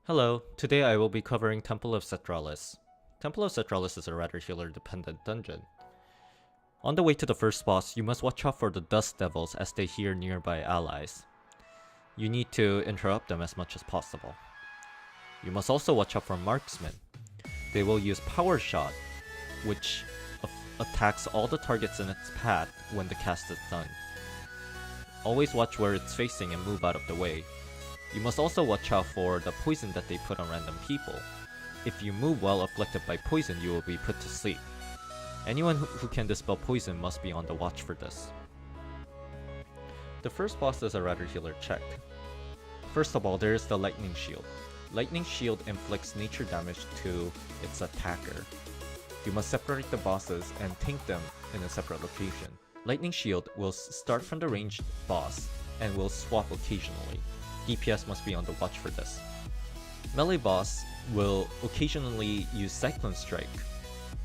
Hello, today I will be covering Temple of Sethraliss. Temple of Sethraliss is a rather healer-dependent dungeon. On the way to the first boss, you must watch out for the Dust Devils as they hear nearby allies. You need to interrupt them as much as possible. You must also watch out for Marksmen. They will use Power Shot, which attacks all the targets in its path when the cast is done. Always watch where it's facing and move out of the way. You must also watch out for the poison that they put on random people. If you move while afflicted by poison, you will be put to sleep. Anyone who can dispel poison must be on the watch for this. The first boss is a rather healer check. First of all, there is the Lightning Shield. Lightning Shield inflicts nature damage to its attacker. You must separate the bosses and tank them in a separate location. Lightning Shield will start from the ranged boss and will swap occasionally. DPS must be on the watch for this. Melee boss will occasionally use Cyclone Strike.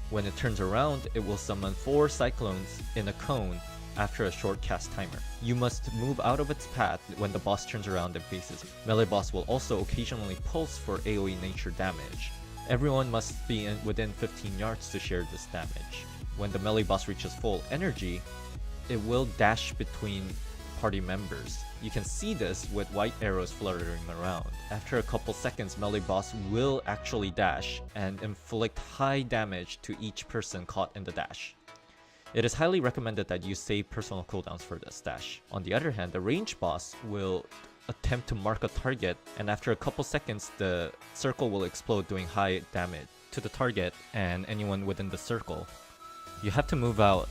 When it turns around, it will summon 4 Cyclones in a cone after a short cast timer. You must move out of its path when the boss turns around and faces. Melee boss will also occasionally pulse for AoE nature damage. Everyone must be within 15 yards to share this damage. When the melee boss reaches full energy, it will dash between party members. You can see this with white arrows fluttering around. After a couple seconds, melee boss will actually dash and inflict high damage to each person caught in the dash. It is highly recommended that you save personal cooldowns for this dash. On the other hand, the range boss will attempt to mark a target, and after a couple seconds, the circle will explode doing high damage to the target and anyone within the circle. You have to move out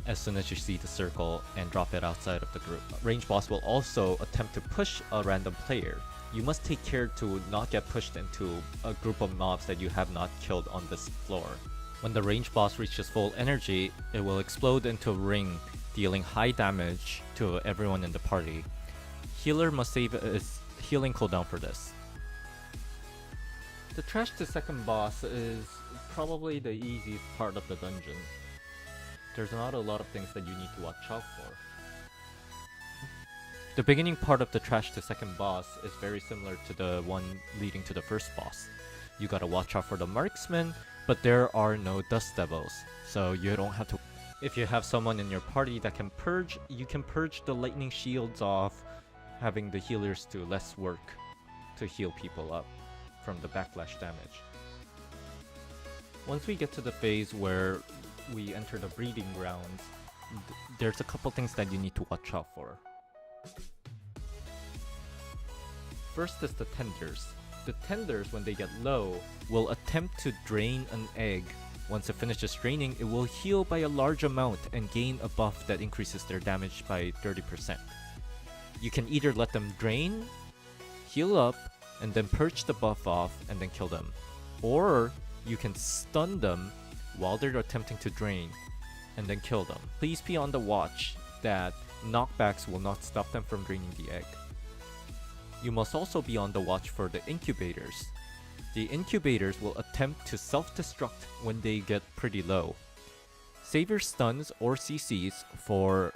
as soon as you see the circle and drop it outside of the group. Range boss will also attempt to push a random player. You must take care to not get pushed into a group of mobs that you have not killed on this floor. When the range boss reaches full energy, it will explode into a ring, dealing high damage to everyone in the party. Healer must save his healing cooldown for this. The trash to second boss is probably the easiest part of the dungeon. There's not a lot of things that you need to watch out for. The beginning part of the trash to second boss is very similar to the one leading to the first boss. You gotta watch out for the marksmen, but there are no dust devils, so you don't have to. If you have someone in your party that can purge, you can purge the lightning shields off, having the healers do less work to heal people up from the backlash damage. Once we get to the phase where we enter the breeding grounds, there's a couple things that you need to watch out for. First is the tenders. The tenders, when they get low, will attempt to drain an egg. Once it finishes draining, it will heal by a large amount and gain a buff that increases their damage by 30%. You can either let them drain, heal up, and then purge the buff off and then kill them. Or you can stun them while they're attempting to drain, and then kill them. Please be on the watch that knockbacks will not stop them from draining the egg. You must also be on the watch for the incubators. The incubators will attempt to self-destruct when they get pretty low. Save your stuns or CCs for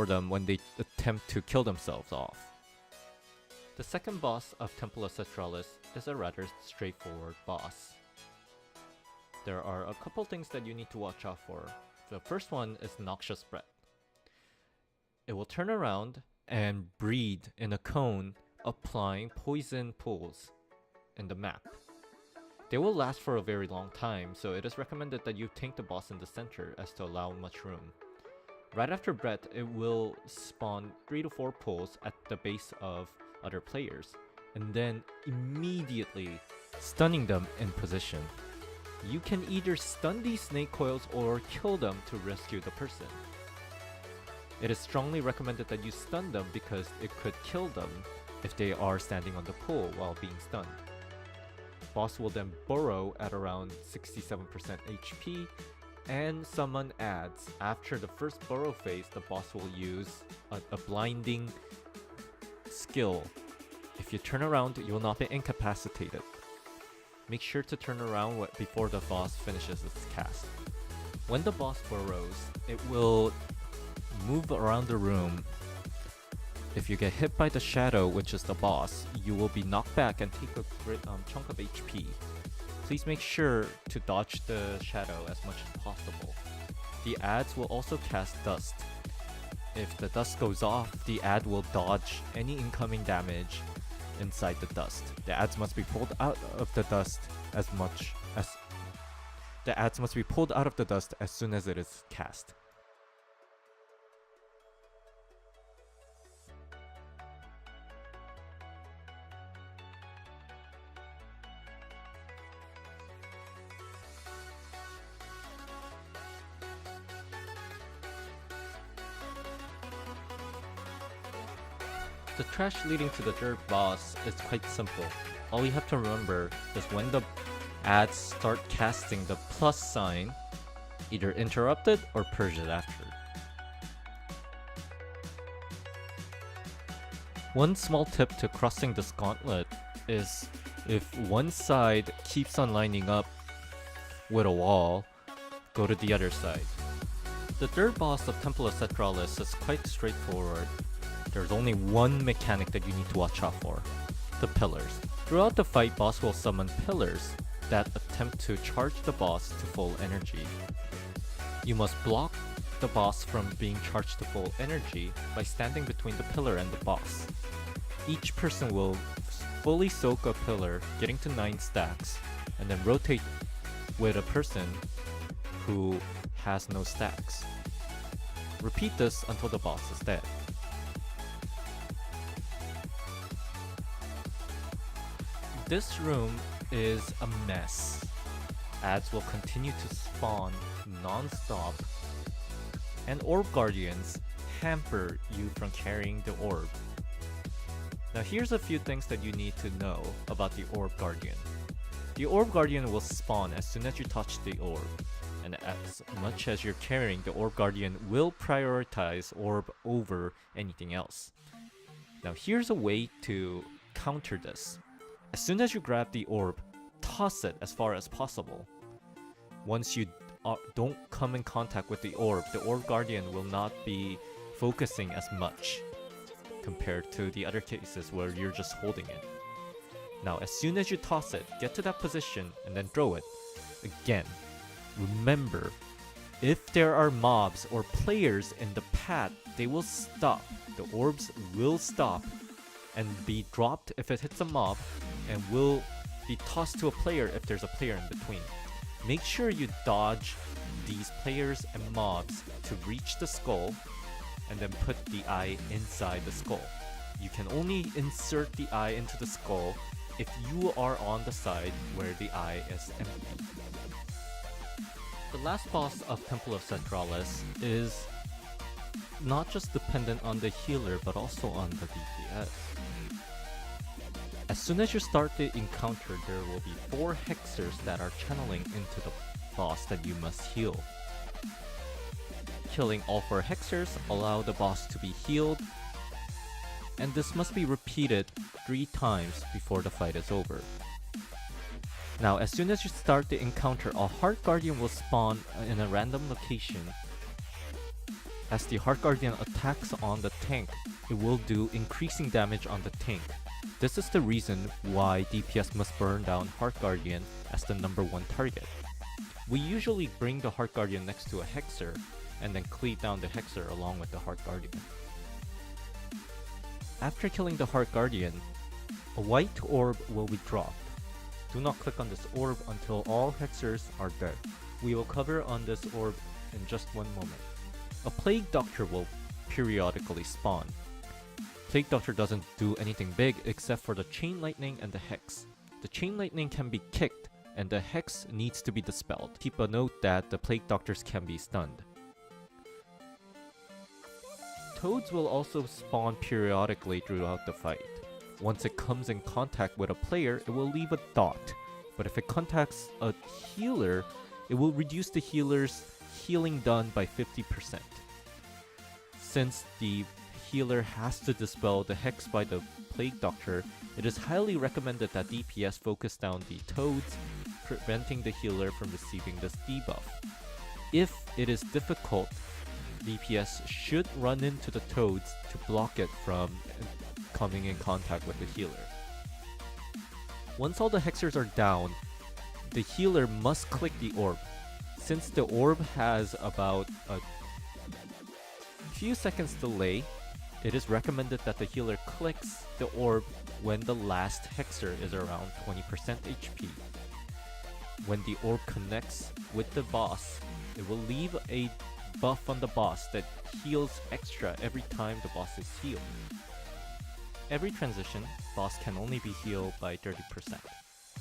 them when they attempt to kill themselves off. The second boss of Temple of Sethraliss is a rather straightforward boss. There are a couple things that you need to watch out for. The first one is Noxious Breath. It will turn around and breed in a cone, applying poison pools in the map. They will last for a very long time, so it is recommended that you tank the boss in the center as to allow much room. Right after Breath, it will spawn 3 to 4 pools at the base of other players, and then immediately stunning them in position. You can either stun these snake coils or kill them to rescue the person. It is strongly recommended that you stun them because it could kill them if they are standing on the pool while being stunned. Boss will then burrow at around 67% HP and summon adds. After the first burrow phase, the boss will use a blinding skill. If you turn around, you will not be incapacitated. Make sure to turn around before the boss finishes its cast. When the boss burrows, it will move around the room If you get hit by the shadow, which is the boss, you will be knocked back and take a great chunk of HP. Please make sure to dodge the shadow as much as possible. The ads will also cast dust. If the dust goes off, the ad will dodge any incoming damage inside the dust. The ads must be pulled out of the dust as soon as it is cast. The trash leading to the third boss is quite simple. All you have to remember is when the ads start casting the plus sign, either interrupt it or purge it after. One small tip to crossing this gauntlet is if one side keeps on lining up with a wall, go to the other side. The third boss of Temple of Sethraliss is quite straightforward. There's only one mechanic that you need to watch out for: the pillars. Throughout the fight, boss will summon pillars that attempt to charge the boss to full energy. You must block the boss from being charged to full energy by standing between the pillar and the boss. Each person will fully soak a pillar, getting to 9 stacks, and then rotate with a person who has no stacks. Repeat this until the boss is dead. This room is a mess. Ads will continue to spawn non-stop, and Orb Guardians hamper you from carrying the orb. Now here's a few things that you need to know about the Orb Guardian. The Orb Guardian will spawn as soon as you touch the orb, and as much as you're carrying, the Orb Guardian will prioritize orb over anything else. Now here's a way to counter this. As soon as you grab the orb, toss it as far as possible. Once you don't come in contact with the Orb Guardian will not be focusing as much compared to the other cases where you're just holding it. Now, as soon as you toss it, get to that position and then throw it. Again, remember, if there are mobs or players in the path, they will stop. The orbs will stop and be dropped if it hits a mob, and will be tossed to a player if there's a player in between. Make sure you dodge these players and mobs to reach the skull, and then put the eye inside the skull. You can only insert the eye into the skull if you are on the side where the eye is empty. The last boss of Temple of Sethraliss is not just dependent on the healer, but also on the DPS. As soon as you start the encounter, there will be 4 hexers that are channeling into the boss that you must heal. Killing all 4 hexers allow the boss to be healed, and this must be repeated 3 times before the fight is over. Now, as soon as you start the encounter, a Heart Guardian will spawn in a random location. As the Heart Guardian attacks on the tank, it will do increasing damage on the tank. This is the reason why DPS must burn down Heart Guardian as the number 1 target. We usually bring the Heart Guardian next to a Hexer, and then cleave down the Hexer along with the Heart Guardian. After killing the Heart Guardian, a white orb will be dropped. Do not click on this orb until all Hexers are dead. We will cover on this orb in just one moment. A Plague Doctor will periodically spawn. Plague Doctor doesn't do anything big except for the Chain Lightning and the Hex. The Chain Lightning can be kicked, and the Hex needs to be dispelled. Keep a note that the Plague Doctors can be stunned. Toads will also spawn periodically throughout the fight. Once it comes in contact with a player, it will leave a dot. But if it contacts a healer, it will reduce the healer's healing done by 50%. Since the healer has to dispel the Hex by the Plague Doctor, it is highly recommended that DPS focus down the Toads, preventing the healer from receiving this debuff. If it is difficult DPS should run into the toads to block it from coming in contact with the healer. Once all the hexers are down, the healer must click the orb. Since the orb has about a few seconds delay, it is recommended that the healer clicks the orb when the last hexer is around 20% HP. When the orb connects with the boss, it will leave a buff on the boss that heals extra every time the boss is healed. Every transition, boss can only be healed by 30%.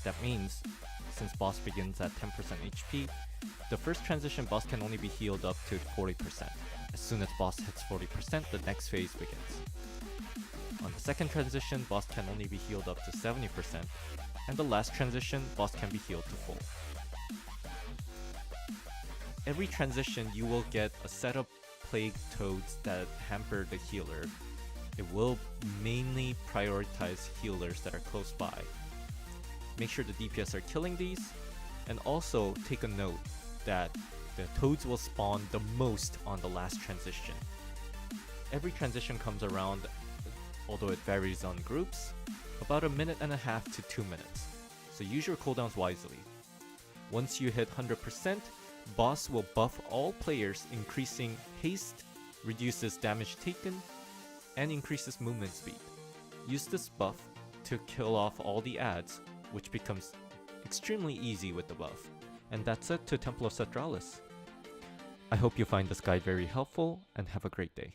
That means, since boss begins at 10% HP, the first transition boss can only be healed up to 40%. As soon as boss hits 40%, the next phase begins. On the second transition, boss can only be healed up to 70%, and the last transition, boss can be healed to full. Every transition, you will get a set of plague toads that hamper the healer. It will mainly prioritize healers that are close by. Make sure the DPS are killing these, and also take a note that the toads will spawn the most on the last transition. Every transition comes around, although it varies on groups, about 1.5 minutes to 2 minutes, so use your cooldowns wisely. Once you hit 100%, boss will buff all players, increasing haste, reduces damage taken, and increases movement speed. Use this buff to kill off all the adds, which becomes extremely easy with the buff. And that's it to Temple of Sethraliss. I hope you find this guide very helpful, and have a great day.